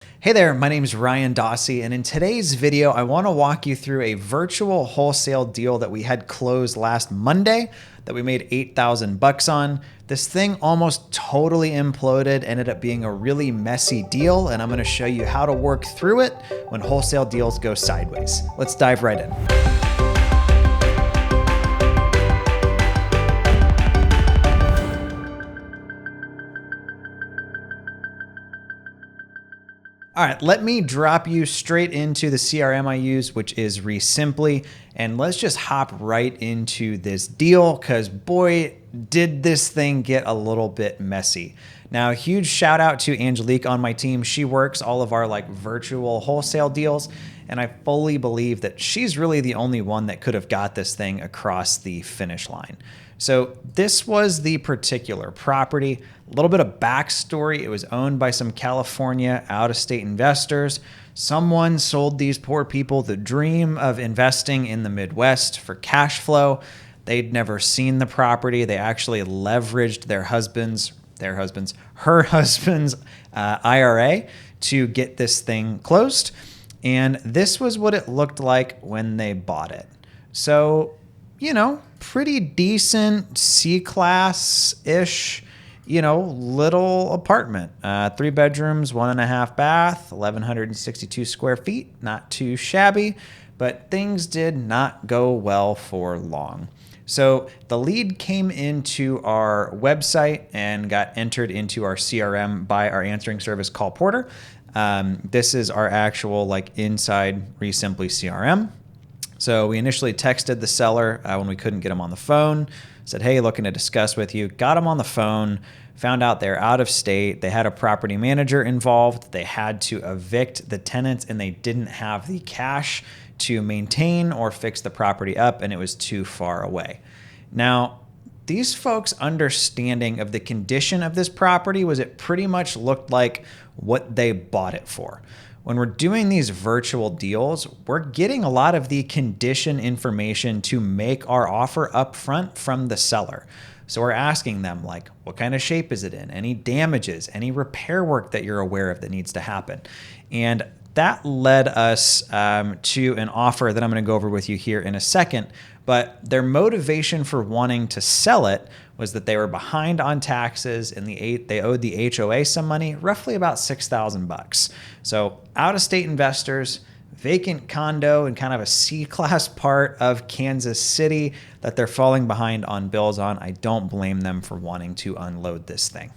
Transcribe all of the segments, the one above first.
Hey there, my name is Ryan Dossey, and in today's video, I want to walk you through a virtual wholesale deal that we had closed last Monday that we made 8,000 bucks on. This thing almost totally imploded, ended up being a really messy deal, and I'm going to show you how to work through it when wholesale deals go sideways. Let's dive right in. All right, let me drop you straight into the CRM I use, which is Simply, and let's just hop right into this deal because boy, did this thing get a little bit messy. Now, huge shout out to Angelique on my team. She works all of our virtual wholesale deals, and I fully believe that she's really the only one that could have got this thing across the finish line. So this was the particular property. A little bit of backstory. It was owned by some California out-of-state investors. Someone sold these poor people the dream of investing in the Midwest for cash flow. They'd never seen the property. They actually leveraged her husband's IRA to get this thing closed. And this was what it looked like when they bought it. So, pretty decent C-class-ish, little apartment. 3 bedrooms, 1.5 bath, 1,162 square feet. Not too shabby, but things did not go well for long. So the lead came into our website and got entered into our CRM by our answering service Call Porter. This is our actual inside Simply CRM. So we initially texted the seller when we couldn't get him on the phone, said, hey, looking to discuss with you. Got him on the phone, found out they're out of state. They had a property manager involved. They had to evict the tenants and they didn't have the cash to maintain or fix the property up, and it was too far away. Now, these folks' understanding of the condition of this property was it pretty much looked like what they bought it for. When we're doing these virtual deals, we're getting a lot of the condition information to make our offer up front from the seller. So we're asking them what kind of shape is it in? Any damages, any repair work that you're aware of that needs to happen? And that led us to an offer that I'm going to go over with you here in a second. But their motivation for wanting to sell it was that they were behind on taxes and they owed the HOA some money, roughly about $6,000. So out-of-state investors, vacant condo in kind of a C-class part of Kansas City that they're falling behind on bills on. I don't blame them for wanting to unload this thing.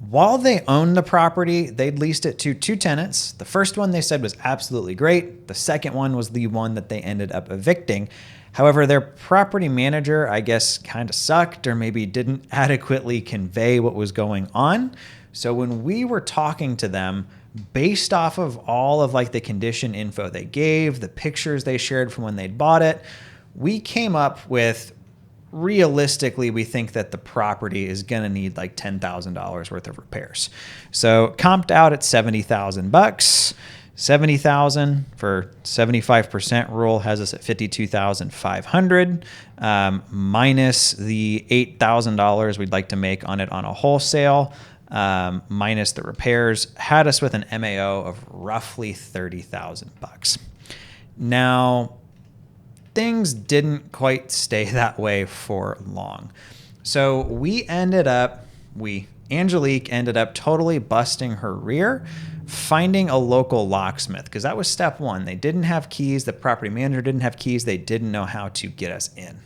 While they owned the property, they'd leased it to 2 tenants. The first one they said was absolutely great. The second one was the one that they ended up evicting. However, their property manager, I guess, kind of sucked or maybe didn't adequately convey what was going on. So when we were talking to them, based off of all of the condition info they gave, the pictures they shared from when they'd bought it, we came up with, realistically, we think that the property is going to need $10,000 worth of repairs. So comped out at 70,000 bucks. 70,000 for 75% rule has us at 52,500 minus the $8,000 we'd like to make on it on a wholesale minus the repairs had us with an MAO of roughly 30,000 bucks. Now, things didn't quite stay that way for long. So Angelique ended up totally busting her rear, finding a local locksmith, because that was step one. They didn't have keys. The property manager didn't have keys. They didn't know how to get us in.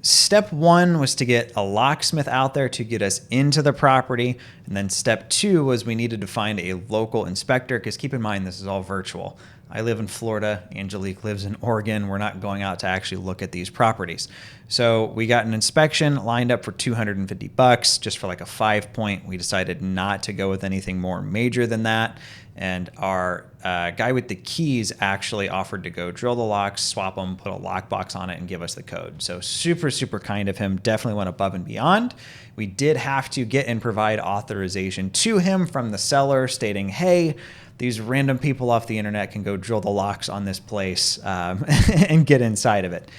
Step one was to get a locksmith out there to get us into the property. And then step 2 was we needed to find a local inspector, because keep in mind, this is all virtual. I live in Florida. Angelique lives in Oregon. We're not going out to actually look at these properties. So we got an inspection lined up for 250 bucks just for a 5-point. We decided not to go with anything more major than that. And our guy with the keys actually offered to go drill the locks, swap them, put a lockbox on it, and give us the code. So super, super kind of him. Definitely went above and beyond. We did have to get and provide authorization to him from the seller stating, hey, these random people off the internet can go drill the locks on this place and get inside of it.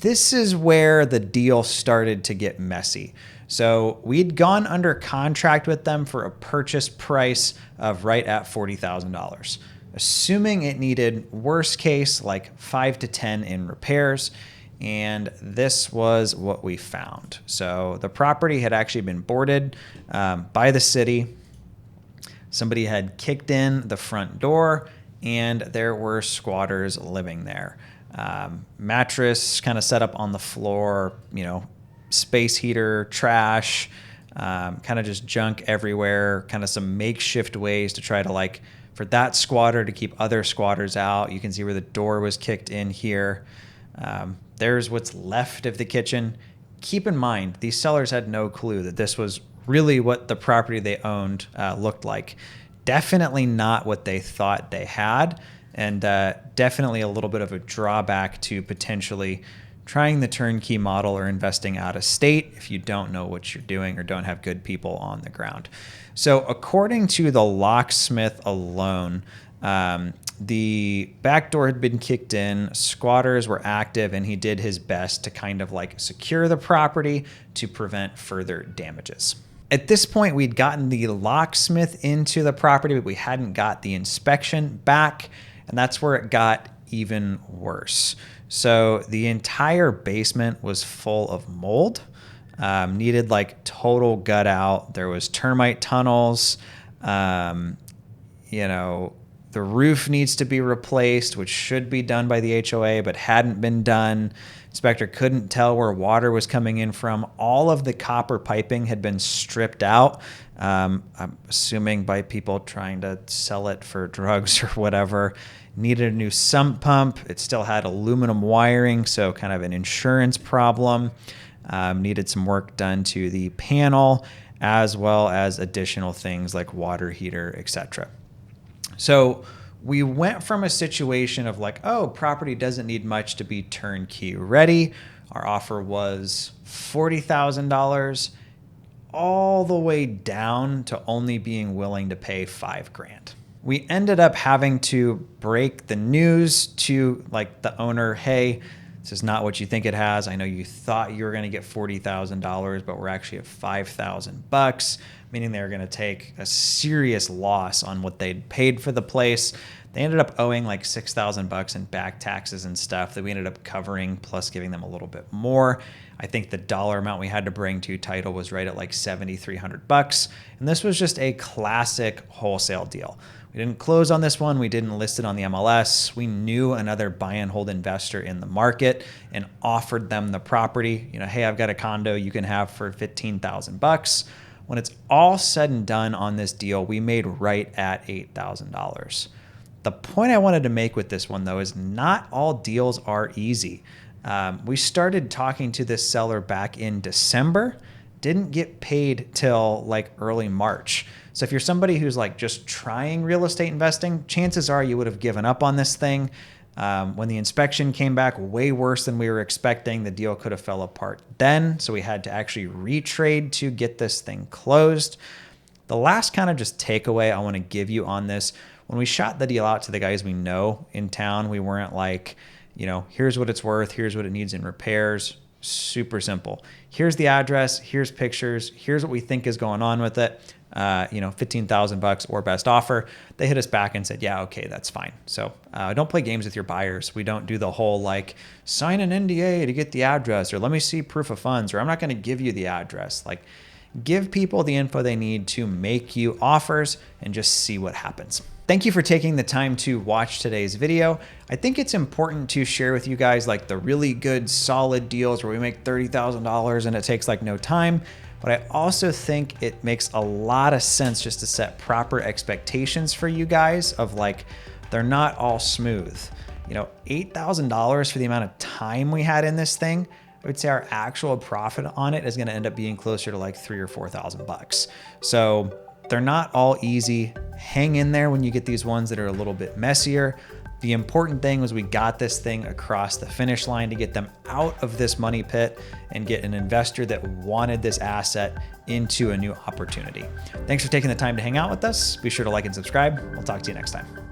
This is where the deal started to get messy. So we'd gone under contract with them for a purchase price of right at $40,000, assuming it needed worst case like 5 to 10 in repairs. And this was what we found. So the property had actually been boarded by the city. Somebody had kicked in the front door and there were squatters living there. Mattress kind of set up on the floor, space heater, trash, kind of just junk everywhere, kind of some makeshift ways to try to for that squatter to keep other squatters out. You can see where the door was kicked in here. There's what's left of the kitchen. Keep in mind, these sellers had no clue that this was really what the property they owned looked like. Definitely not what they thought they had, and definitely a little bit of a drawback to potentially trying the turnkey model or investing out of state if you don't know what you're doing or don't have good people on the ground. So according to the locksmith alone, the back door had been kicked in, squatters were active, and he did his best to kind of secure the property to prevent further damages. At this point, we'd gotten the locksmith into the property, but we hadn't got the inspection back, and that's where it got even worse. So the entire basement was full of mold, needed total gut out. There was termite tunnels, the roof needs to be replaced, which should be done by the HOA, but hadn't been done. Inspector couldn't tell where water was coming in from. All of the copper piping had been stripped out, I'm assuming by people trying to sell it for drugs or whatever. Needed a new sump pump. It still had aluminum wiring, so kind of an insurance problem. Needed some work done to the panel, as well as additional things like water heater, etc. So we went from a situation of property doesn't need much to be turnkey ready. Our offer was $40,000, all the way down to only being willing to pay $5,000. We ended up having to break the news to the owner, hey, this is not what you think it has. I know you thought you were going to get $40,000, but we're actually at $5,000, meaning they were going to take a serious loss on what they'd paid for the place. They ended up owing $6,000 in back taxes and stuff that we ended up covering, plus giving them a little bit more. I think the dollar amount we had to bring to title was right at $7,300. And this was just a classic wholesale deal. We didn't close on this one. We didn't list it on the MLS. We knew another buy and hold investor in the market and offered them the property. Hey, I've got a condo you can have for $15,000. When it's all said and done on this deal, we made right at $8,000. The point I wanted to make with this one, though, is not all deals are easy. We started talking to this seller back in December, didn't get paid till early March. So if you're somebody who's just trying real estate investing, chances are you would have given up on this thing. When the inspection came back way worse than we were expecting, the deal could have fell apart then. So we had to actually retrade to get this thing closed. The last kind of just takeaway I want to give you on this, when we shot the deal out to the guys we know in town, we weren't here's what it's worth, here's what it needs in repairs. Super simple. Here's the address, here's pictures, here's what we think is going on with it. $15,000 or best offer. They hit us back and said, yeah, okay, that's fine. So don't play games with your buyers. We don't do the whole sign an NDA to get the address, or let me see proof of funds, or I'm not going to give you the address. Give people the info they need to make you offers and just see what happens. Thank you for taking the time to watch today's video. I think it's important to share with you guys the really good solid deals where we make $30,000 and it takes no time. But I also think it makes a lot of sense just to set proper expectations for you guys of they're not all smooth. $8,000 for the amount of time we had in this thing, I would say our actual profit on it is going to end up being closer to $3,000 or $4,000. So they're not all easy. Hang in there when you get these ones that are a little bit messier. The important thing was we got this thing across the finish line to get them out of this money pit and get an investor that wanted this asset into a new opportunity. Thanks for taking the time to hang out with us. Be sure to like and subscribe. We'll talk to you next time.